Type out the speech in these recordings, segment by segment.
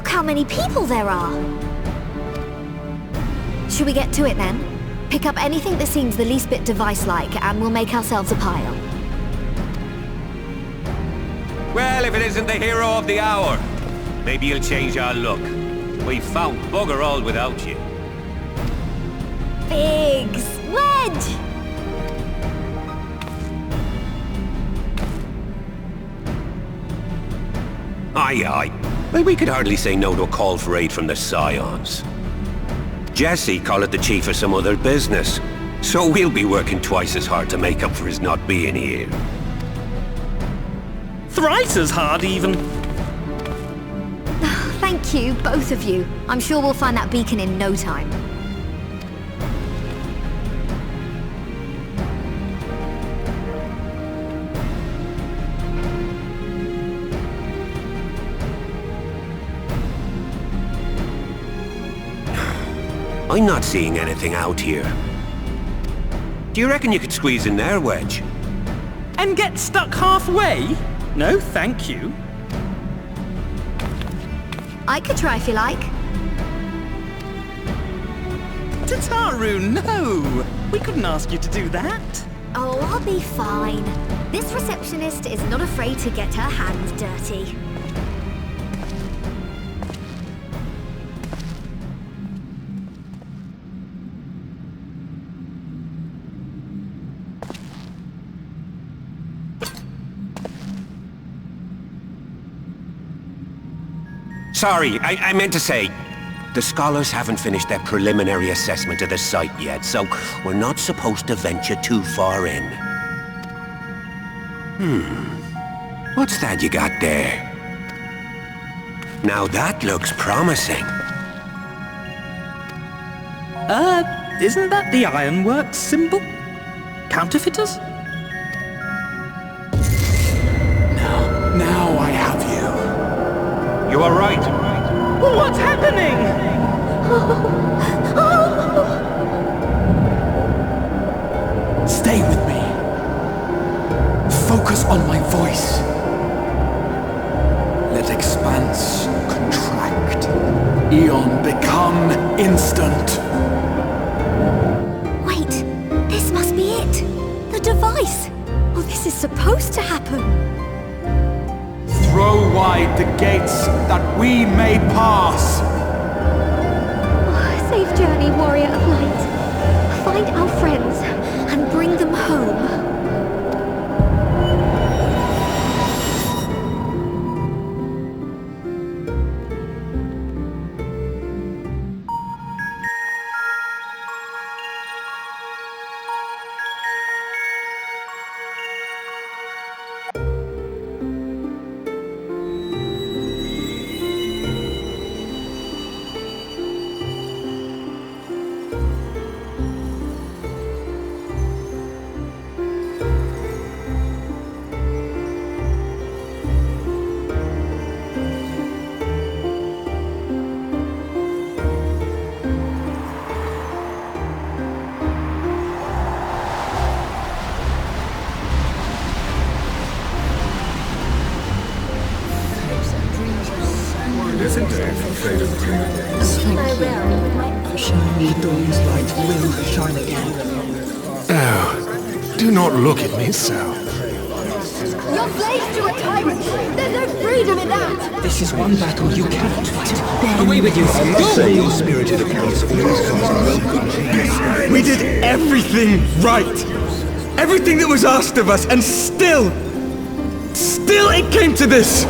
Look how many people there are! Should we get to it then? Pick up anything that seems the least bit device-like, and we'll make ourselves a pile. Well, if it isn't the hero of the hour, maybe you'll change our look. We found bugger all without you. Biggs! Wedge! Aye, aye. Well, we could hardly say no to a call for aid from the Scions. Jesse called it the chief of some other business, so we'll be working twice as hard to make up for his not being here. Thrice as hard, even. Thank you, both of you. I'm sure we'll find that beacon in no time. I'm not seeing anything out here. Do you reckon you could squeeze in there, Wedge? And get stuck halfway? No, thank you. I could try if you like. Tataru, no! We couldn't ask you to do that. Oh, I'll be fine. This receptionist is not afraid to get her hands dirty. Sorry, I meant to say, the scholars haven't finished their preliminary assessment of the site yet, so we're not supposed to venture too far in. What's that you got there? Now that looks promising. Isn't that the Ironworks symbol? Counterfeiters? Now I have you. You are right. What's happening? Stay with me. Focus on my voice. Let expanse contract. Eon become instant. Wait, this must be it. The device. Oh, this is supposed to happen. Throw wide the gates that we may pass. Oh, safe journey, warrior of light. Find our friends and bring them home. Thank you. The dawn's light will shine again. Oh, do not look at me so. You're slaves to a tyrant! There's no freedom in that! This is one battle you cannot fight. Away with you! Say your spirited accounts always comes welcome. We did everything right! Everything that was asked of us, and still it came to this!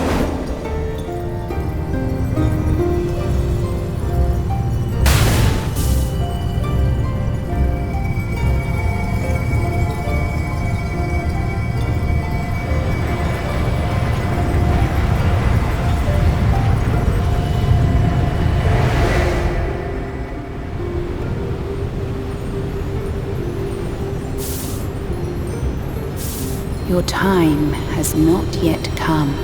Your time has not yet come.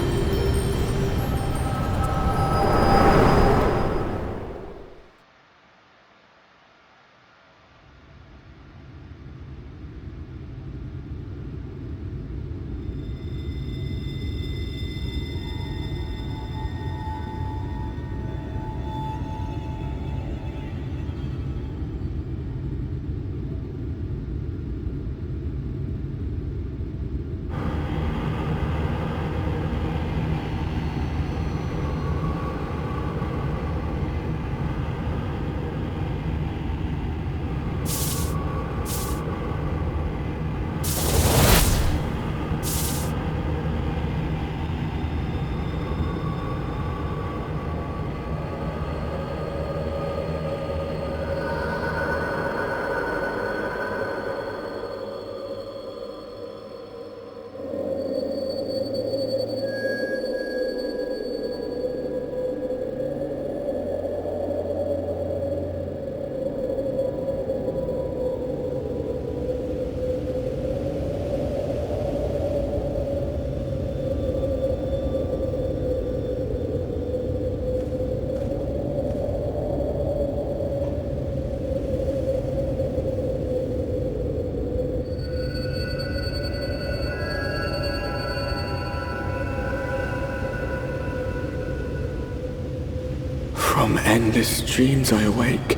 From endless dreams I awake.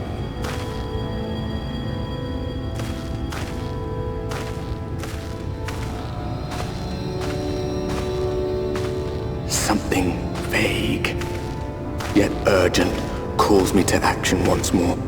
Something vague, yet urgent, calls me to action once more.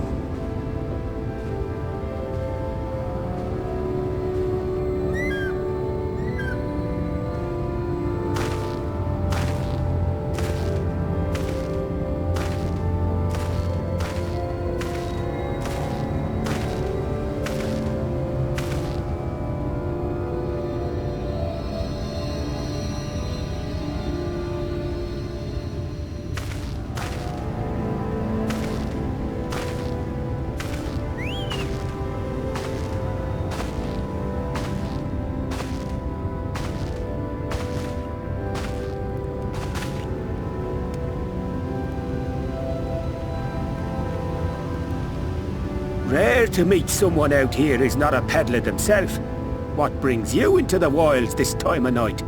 Rare to meet someone out here who's not a peddler themselves. What brings you into the wilds this time of night?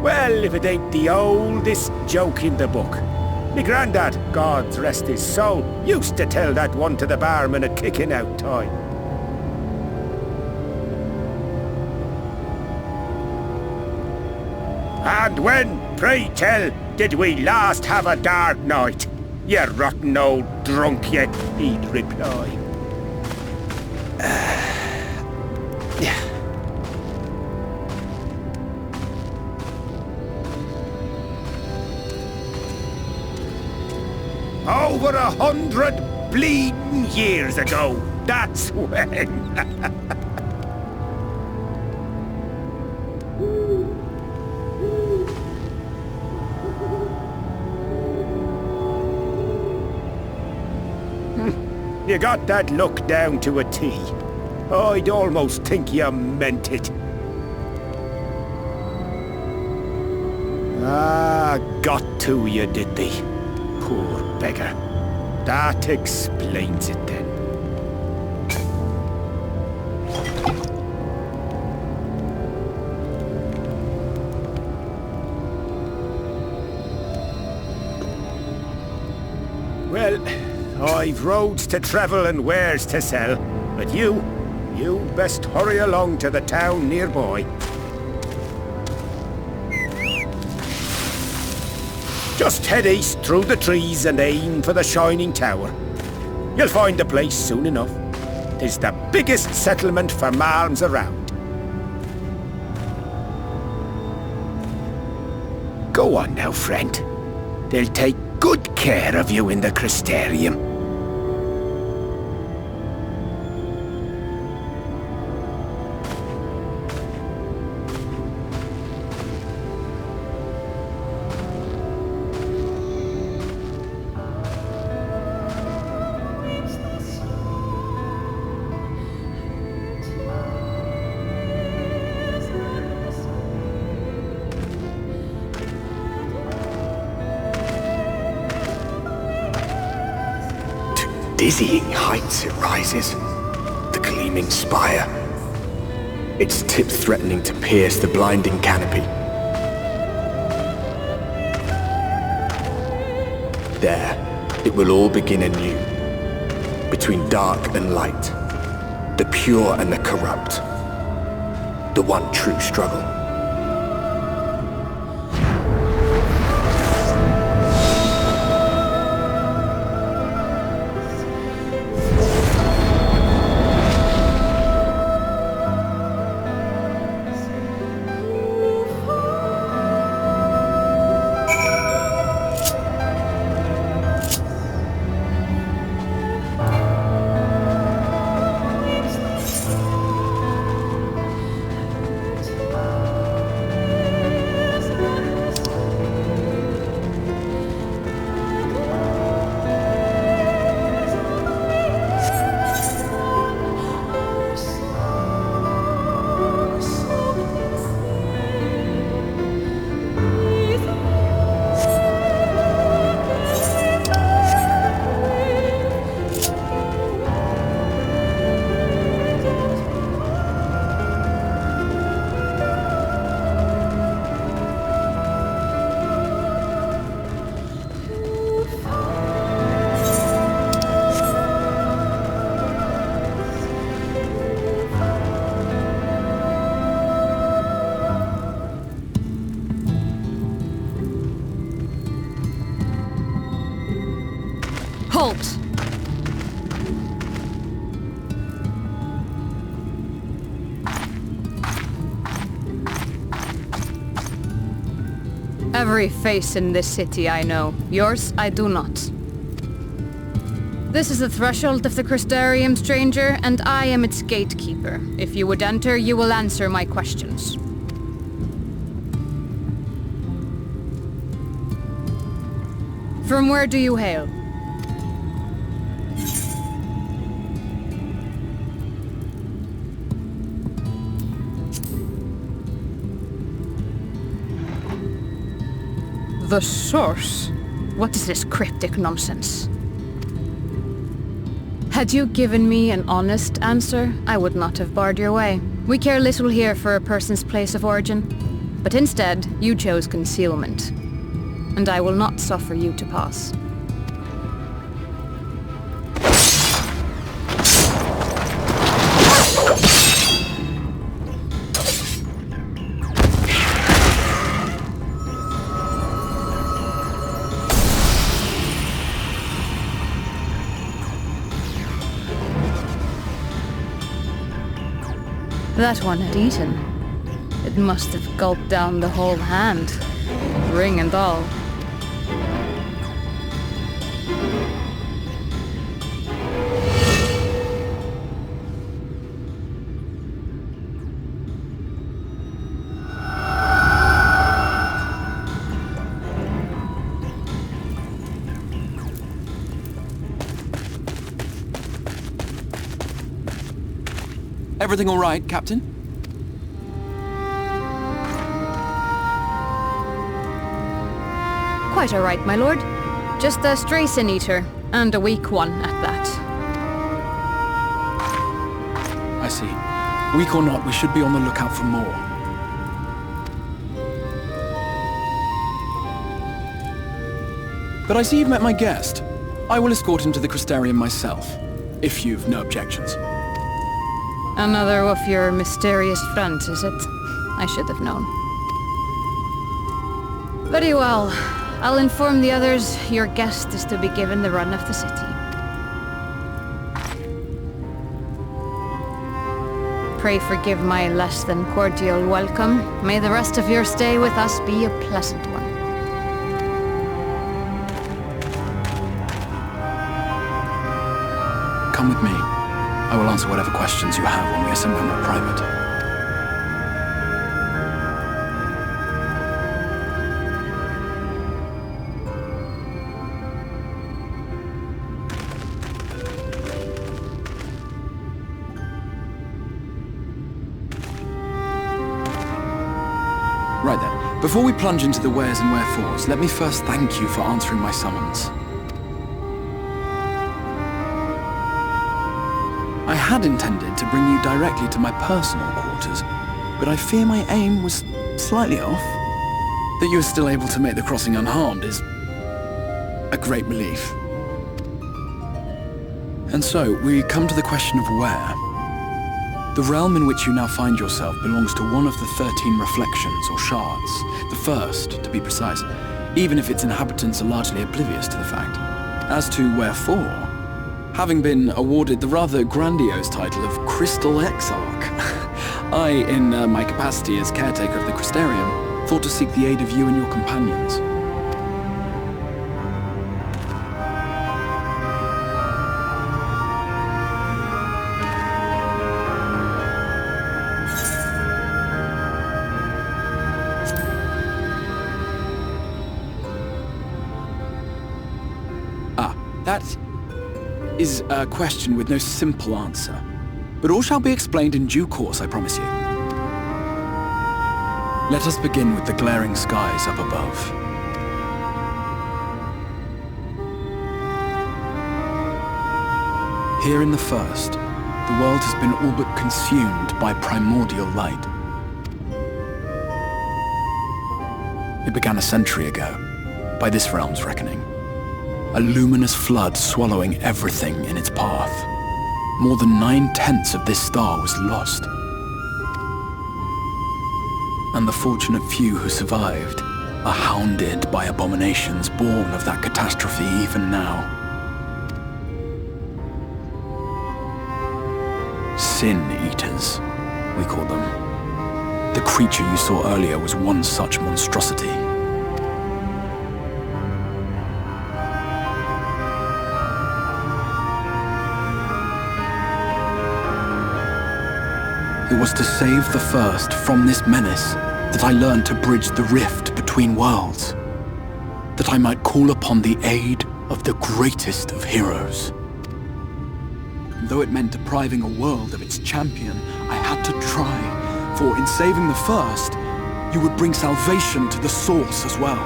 Well, if it ain't the oldest joke in the book. Me grandad, God rest his soul, used to tell that one to the barman at kicking out time. And when, pray tell, did we last have a dark night? You rotten old drunk yet, he'd reply. Over 100 bleeding years ago, that's when. You got that look down to a T. I'd almost think you meant it. Ah, got to you, did they? Poor beggar. That explains it then. Well, I've roads to travel and wares to sell, but you best hurry along to the town nearby. Just head east through the trees and aim for the Shining Tower. You'll find the place soon enough. 'Tis the biggest settlement for malms around. Go on now, friend. They'll take good care of you in the Crystarium. Dizzying heights it rises, the gleaming spire, its tip threatening to pierce the blinding canopy. There, it will all begin anew, between dark and light, the pure and the corrupt, the one true struggle. Halt! Every face in this city I know. Yours, I do not. This is the threshold of the Crystarium, stranger, and I am its gatekeeper. If you would enter, you will answer my questions. From where do you hail? The source? What is this cryptic nonsense? Had you given me an honest answer, I would not have barred your way. We care little here for a person's place of origin. But instead, you chose concealment. And I will not suffer you to pass. That one had eaten. It must have gulped down the whole hand, ring and all. Everything all right, Captain? Quite all right, my lord. Just a stray sin-eater, and a weak one at that. I see. Weak or not, we should be on the lookout for more. But I see you've met my guest. I will escort him to the Crystarium myself, if you've no objections. Another of your mysterious friends, is it? I should have known. Very well. I'll inform the others your guest is to be given the run of the city. Pray forgive my less than cordial welcome. May the rest of your stay with us be a pleasant one. Come with me. I will answer whatever questions you have when we are somewhere more private. Right then, before we plunge into the wheres and wherefores, let me first thank you for answering my summons. I had intended to bring you directly to my personal quarters, but I fear my aim was slightly off. That you are still able to make the crossing unharmed is a great relief. And so, we come to the question of where. The realm in which you now find yourself belongs to one of the 13 reflections, or shards. The first, to be precise, even if its inhabitants are largely oblivious to the fact. As to wherefore, having been awarded the rather grandiose title of Crystal Exarch, I, in my capacity as caretaker of the Crystarium, thought to seek the aid of you and your companions. That is a question with no simple answer. But all shall be explained in due course, I promise you. Let us begin with the glaring skies up above. Here in the first, the world has been all but consumed by primordial light. It began a century ago, by this realm's reckoning. A luminous flood swallowing everything in its path. More than 9/10 of this star was lost. And the fortunate few who survived are hounded by abominations born of that catastrophe even now. Sin Eaters, we call them. The creature you saw earlier was one such monstrosity. It was to save the First from this menace that I learned to bridge the rift between worlds. That I might call upon the aid of the greatest of heroes. Though it meant depriving a world of its champion, I had to try, for in saving the First, you would bring salvation to the Source as well.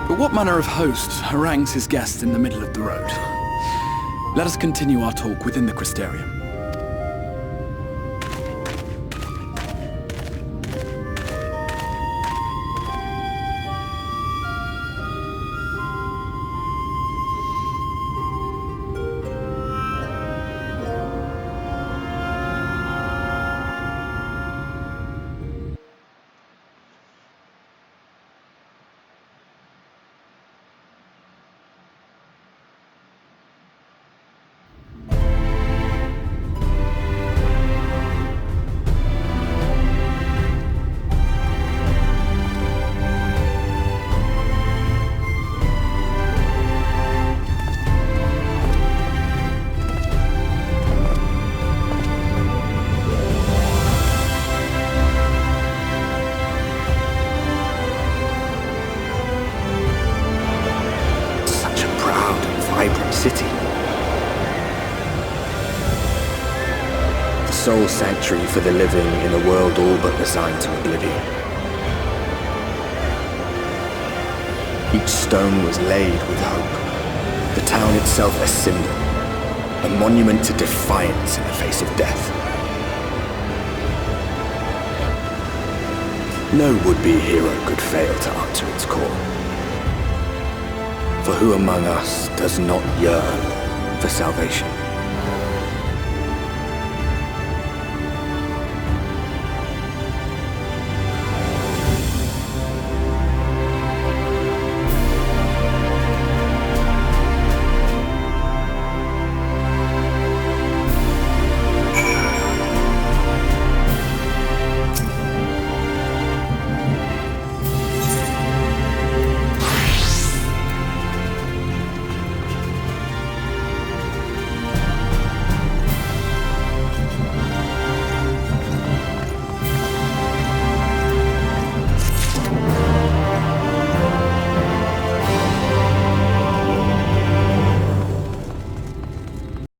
But what manner of host harangues his guests in the middle of the road? Let us continue our talk within the Crystarium. City. The sole sanctuary for the living in a world all but resigned to oblivion. Each stone was laid with hope. The town itself a symbol, a monument to defiance in the face of death. No would-be hero could fail to answer its call. For who among us does not yearn for salvation?